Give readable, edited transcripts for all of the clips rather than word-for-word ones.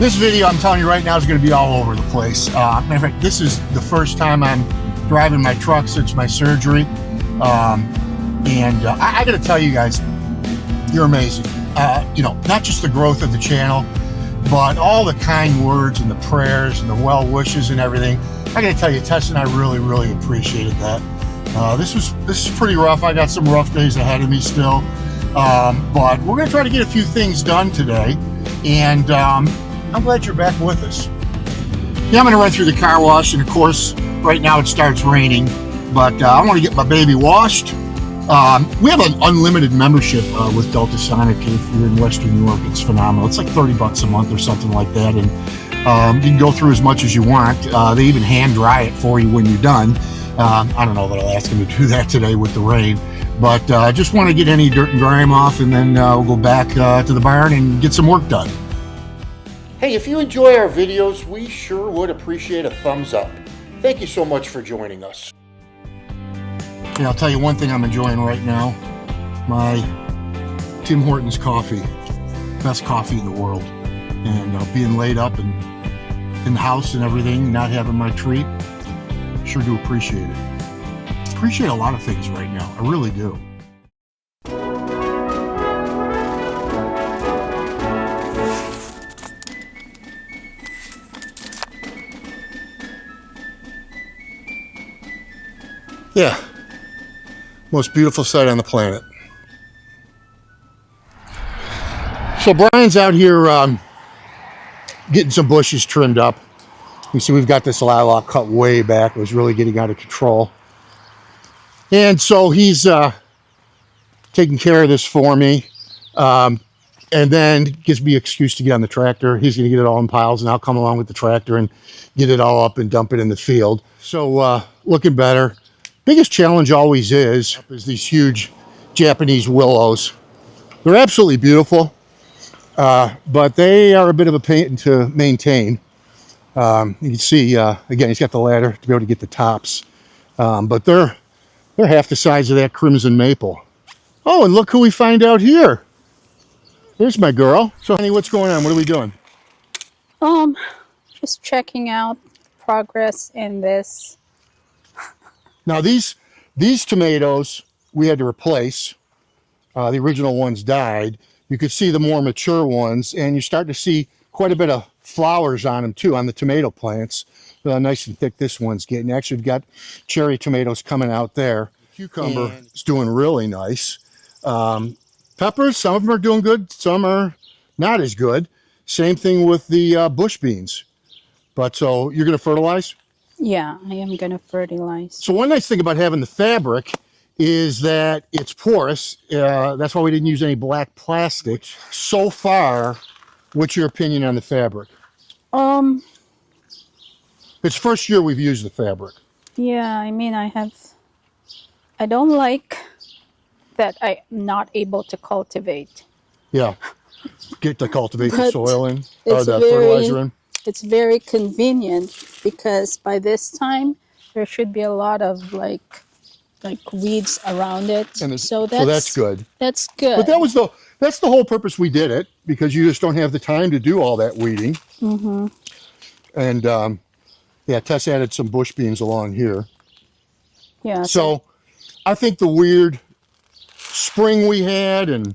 This video, I'm telling you right now, is going to be all over the place. Matter of fact, this is the first time I'm driving my truck since my surgery. I got to tell you guys, you're amazing. Not just the growth of the channel, but all the kind words and the prayers and the well wishes and everything. I got to tell you, Tess and I really, really appreciated that. This is pretty rough. I got some rough days ahead of me still, but we're going to try to get a few things done today, and I'm glad you're back with us. Yeah, I'm going to run through the car wash, and of course, right now it starts raining, but I want to get my baby washed. We have an unlimited membership with Delta Sonic if you're in Western New York. It's phenomenal. It's like $30 a month or something like that, and you can go through as much as you want. They even hand dry it for you when you're done. I don't know that I'll ask them to do that today with the rain, but just want to get any dirt and grime off, and then we'll go back to the barn and get some work done. Hey, if you enjoy our videos, we sure would appreciate a thumbs up. Thank you so much for joining us. Yeah, I'll tell you one thing I'm enjoying right now. My Tim Hortons coffee. Best coffee in the world. And being laid up and in the house and everything, not having my treat, sure do appreciate it. Appreciate a lot of things right now. I really do. Yeah, most beautiful sight on the planet. So Brian's out here getting some bushes trimmed up. You see we've got this lilac cut way back. It was really getting out of control. And so he's taking care of this for me. And then gives me an excuse to get on the tractor. He's going to get it all in piles, and I'll come along with the tractor and get it all up and dump it in the field. So looking better. Biggest challenge always is these huge Japanese willows. They're absolutely beautiful, but they are a bit of a pain to maintain. You can see, again, he's got the ladder to be able to get the tops, but they're half the size of that crimson maple. Oh, and look who we find out here. There's my girl. So, honey, what's going on? What are we doing? Just checking out progress in this. Now, these tomatoes we had to replace. The original ones died. You could see the more mature ones, and you start to see quite a bit of flowers on them too, on the tomato plants. Nice and thick this one's getting. Actually, we've got cherry tomatoes coming out there. Cucumber is doing really nice. Peppers, some of them are doing good, some are not as good. Same thing with the bush beans. But so you're going to fertilize? Yeah, I am going to fertilize. So one nice thing about having the fabric is that it's porous. That's why we didn't use any black plastic. So far, what's your opinion on the fabric? It's first year we've used the fabric. Yeah, I mean, I don't like that I'm not able to cultivate. Yeah, get to cultivate the soil in, or the very, fertilizer in. It's very convenient because by this time there should be a lot of like weeds around it. And so that's good. That's good. But that's the whole purpose we did it, because you just don't have the time to do all that weeding. Mm-hmm. And yeah, Tess added some bush beans along here. Yeah. So I think the weird spring we had, and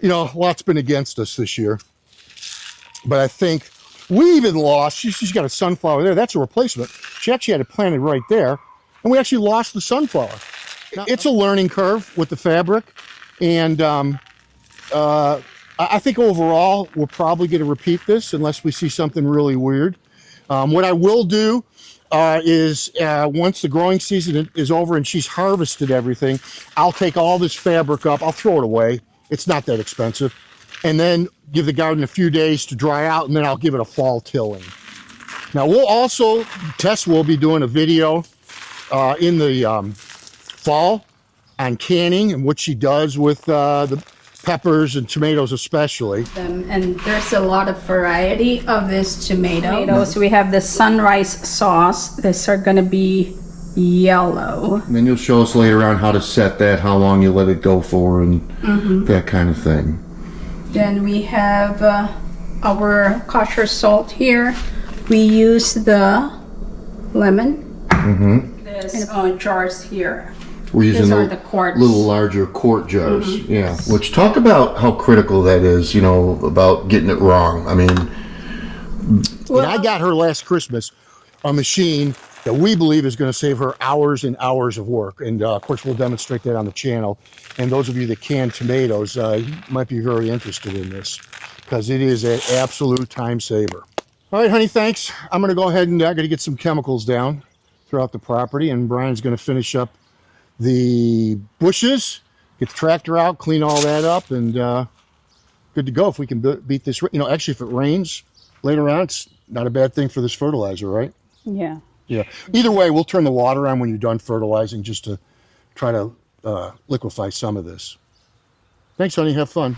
a lot's been against us this year. But I think we even lost, she's got a sunflower there. That's a replacement. She actually had it planted right there, and we actually lost the sunflower. It's a learning curve with the fabric, and I think overall we're probably going to repeat this unless we see something really weird. What I will do is once the growing season is over and she's harvested everything, I'll take all this fabric up. I'll throw it away. It's not that expensive. And then give the garden a few days to dry out, and then I'll give it a fall tilling. Now Tess will be doing a video in the fall on canning and what she does with the peppers and tomatoes especially. And there's a lot of variety of this tomatoes. We have the sunrise sauce. These are going to be yellow. And then you'll show us later on how to set that, how long you let it go for, and that kind of thing. Then we have our kosher salt here. We use the lemon. There's jars here. We're using These the are the quarts. little larger quart jars. Yeah. Which, talk about how critical that is, you know, about getting it wrong. I mean, And I got her last Christmas a machine that we believe is going to save her hours and hours of work. And of course, we'll demonstrate that on the channel. And those of you that can tomatoes might be very interested in this because it is an absolute time saver. All right, honey, thanks. I'm going to go ahead and I got to get some chemicals down throughout the property. And Brian's going to finish up the bushes, get the tractor out, clean all that up, and good to go. If we can beat this, you know, actually, if it rains later on, it's not a bad thing for this fertilizer, right? Yeah. Yeah. Either way, we'll turn the water on when you're done fertilizing just to try to liquefy some of this. Thanks, honey. Have fun.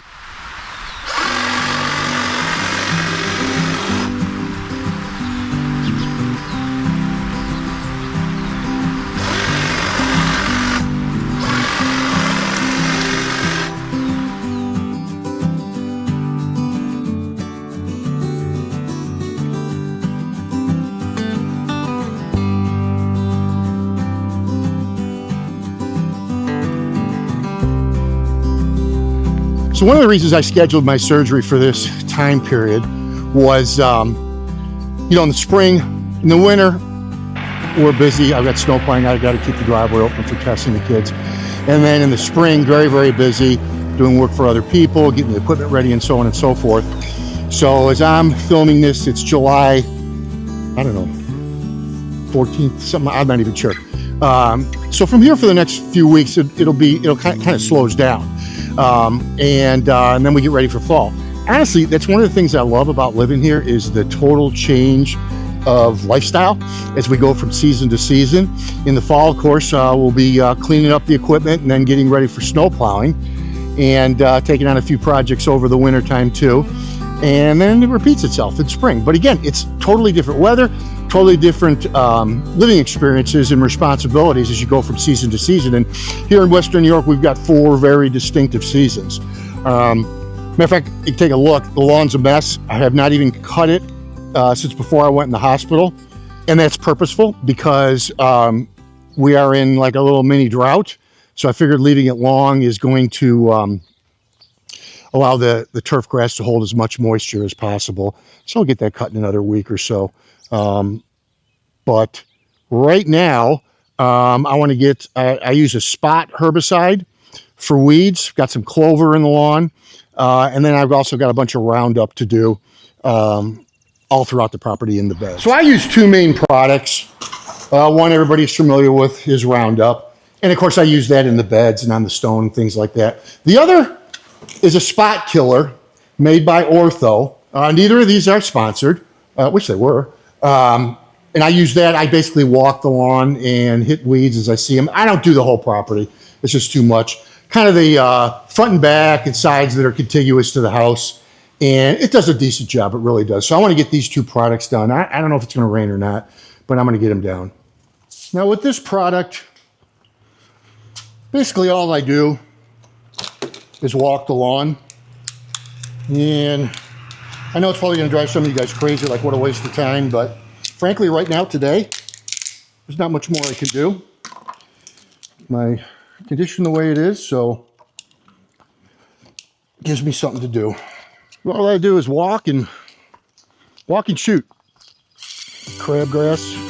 So one of the reasons I scheduled my surgery for this time period was, you know, in the spring, in the winter, we're busy. I've got snow plowing. I've got to keep the driveway open for testing the kids. And then in the spring, very, very busy doing work for other people, getting the equipment ready and so on and so forth. So as I'm filming this, it's July, I don't know, 14th, something, I'm not even sure. So from here for the next few weeks, it'll kind of slows down. And then we get ready for fall. Honestly, that's one of the things I love about living here is the total change of lifestyle as we go from season to season. In the fall, of course, we'll be cleaning up the equipment and then getting ready for snow plowing and taking on a few projects over the winter time too. And then it repeats itself in spring. But again, it's totally different weather, totally different living experiences and responsibilities as you go from season to season. And here in Western New York, we've got 4 very distinctive seasons. Matter of fact, you can take a look, the lawn's a mess. I have not even cut it since before I went in the hospital. And that's purposeful because we are in like a little mini drought. So I figured leaving it long is going to allow the turf grass to hold as much moisture as possible. So I'll get that cut in another week or so. But right now, I want to get, I use a spot herbicide for weeds. Got some clover in the lawn. And then I've also got a bunch of Roundup to do all throughout the property in the bed. So I use 2 main products. One everybody's familiar with is Roundup. And of course I use that in the beds and on the stone and things like that. The other is a spot killer made by Ortho. Neither of these are sponsored. Wish they were. And I use that. I basically walk the lawn and hit weeds as I see them. I don't do the whole property. It's just too much. Kind of the front and back and sides that are contiguous to the house. And it does a decent job. It really does. So I want to get these 2 products done. I don't know if it's going to rain or not, but I'm going to get them down. Now with this product, basically all I do is walk the lawn. And I know it's probably going to drive some of you guys crazy, like what a waste of time, but frankly, right now, today, there's not much more I can do. My condition the way it is, so it gives me something to do. All I do is walk and shoot. Crabgrass.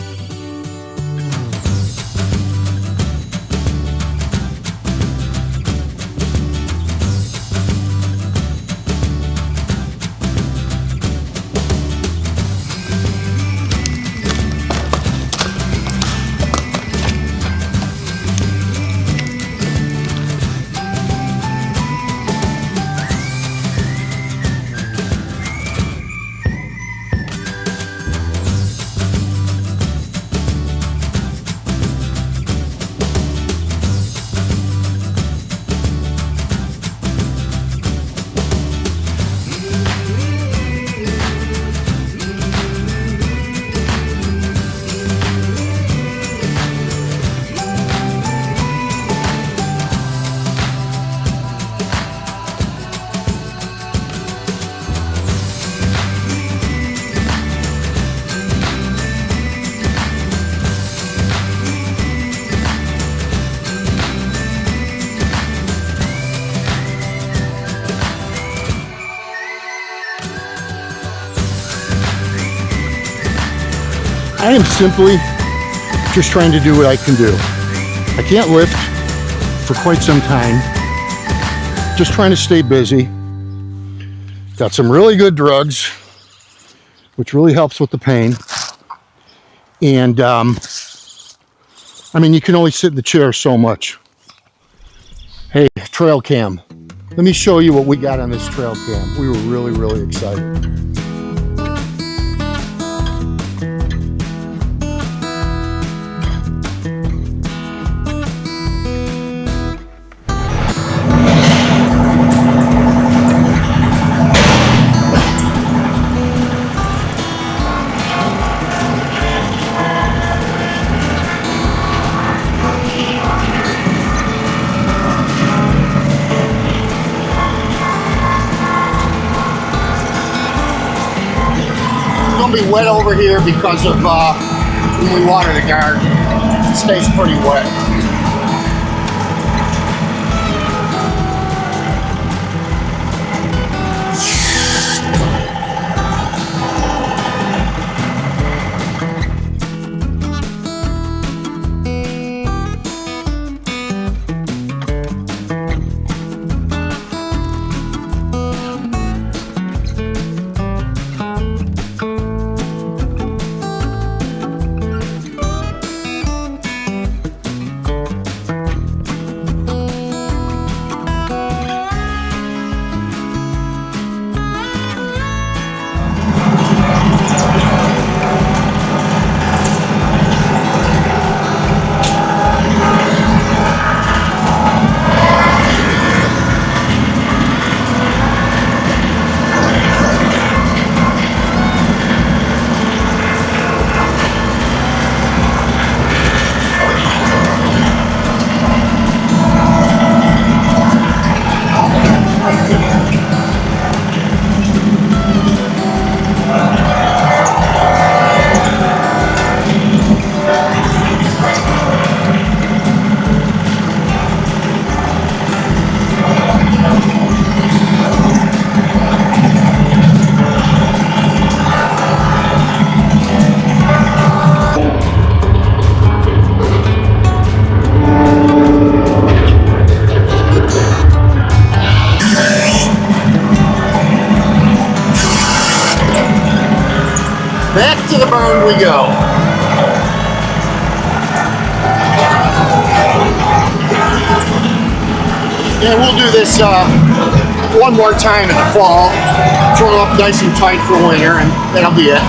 I am simply just trying to do what I can do. I can't lift for quite some time. Just trying to stay busy. Got some really good drugs, which really helps with the pain. And I mean, you can only sit in the chair so much. Hey, trail cam. Let me show you what we got on this trail cam. We were really, really excited. Be wet over here because of when we water the garden. It stays pretty wet. Back to the barn we go. And we'll do this one more time in the fall. Throw it up nice and tight for winter, and that'll be it.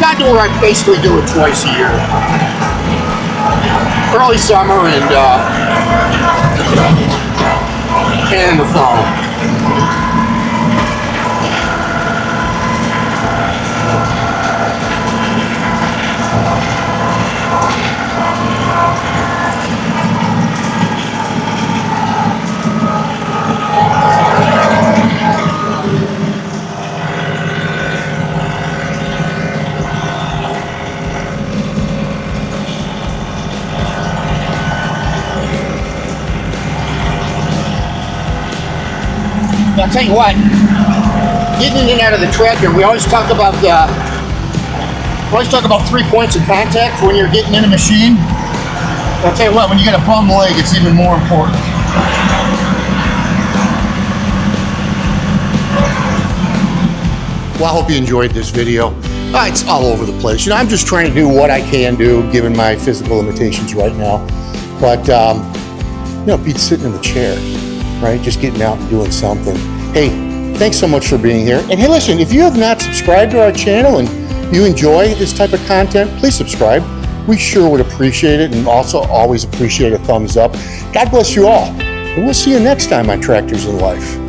Got to where I basically do it twice a year. Early summer and in the fall. I'll tell you what, getting in and out of the tractor, we always talk about 3 points of contact when you're getting in a machine. I'll tell you what, when you get a bum leg, it's even more important. Well, I hope you enjoyed this video. It's all over the place. You know, I'm just trying to do what I can do given my physical limitations right now. But, you know, beats sitting in the chair, right? Just getting out and doing something. Hey, thanks so much for being here. And hey, listen, if you have not subscribed to our channel and you enjoy this type of content, please subscribe. We sure would appreciate it, and also always appreciate a thumbs up. God bless you all. And we'll see you next time on Tractors in Life.